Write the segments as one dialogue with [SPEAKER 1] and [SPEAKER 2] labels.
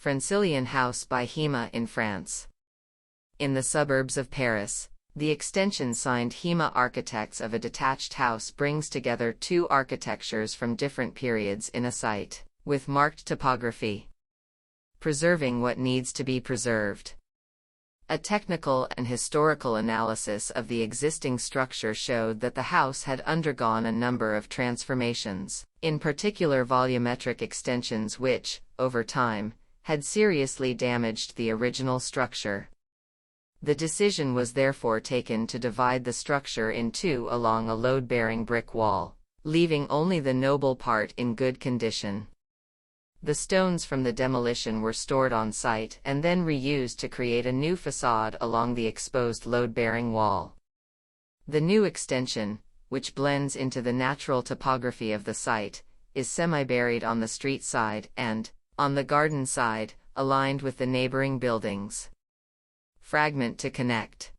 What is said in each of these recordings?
[SPEAKER 1] Francilian house by Hemaa in France. In the suburbs of Paris, the extension signed Hemaa Architectes of a detached house brings together two architectures from different periods in a site, with marked topography. Preserving what needs to be preserved. A technical and historical analysis of the existing structure showed that the house had undergone a number of transformations, in particular volumetric extensions which, over time, had seriously damaged the original structure. The decision was therefore taken to divide the structure in two along a load-bearing brick wall, leaving only the noble part in good condition. The stones from the demolition were stored on site and then reused to create a new facade along the exposed load-bearing wall. The new extension, which blends into the natural topography of the site, is semi-buried on the street side and, on the garden side, aligned with the neighboring buildings. Fragment to connect.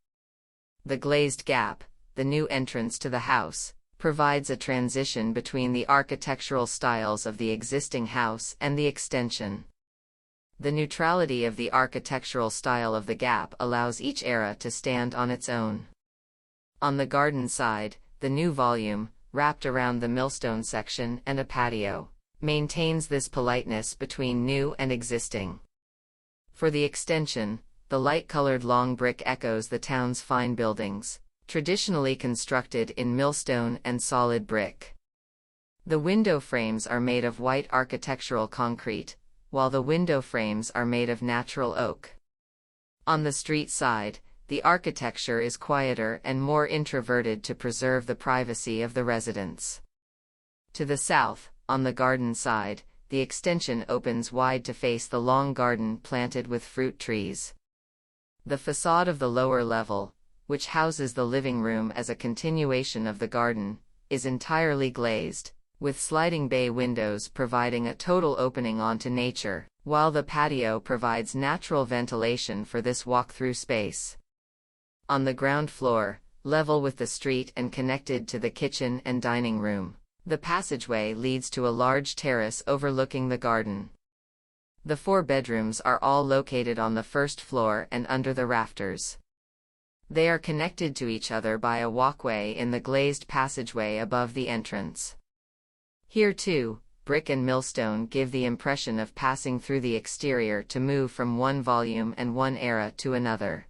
[SPEAKER 1] The glazed gap, the new entrance to the house, provides a transition between the architectural styles of the existing house and the extension. The neutrality of the architectural style of the gap allows each era to stand on its own. On the garden side, the new volume, wrapped around the millstone section and a patio, maintains this politeness between new and existing. For the extension, the light-colored long brick echoes the town's fine buildings, traditionally constructed in millstone and solid brick. The window frames are made of white architectural concrete, while the window frames are made of natural oak. On the street side, the architecture is quieter and more introverted to preserve the privacy of the residents. To the south, on the garden side, the extension opens wide to face the long garden planted with fruit trees. The facade of the lower level, which houses the living room as a continuation of the garden, is entirely glazed, with sliding bay windows providing a total opening onto nature, while the patio provides natural ventilation for this walk-through space. On the ground floor, level with the street and connected to the kitchen and dining room, the passageway leads to a large terrace overlooking the garden. The 4 bedrooms are all located on the first floor and under the rafters. They are connected to each other by a walkway in the glazed passageway above the entrance. Here too, brick and millstone give the impression of passing through the exterior to move from one volume and one era to another.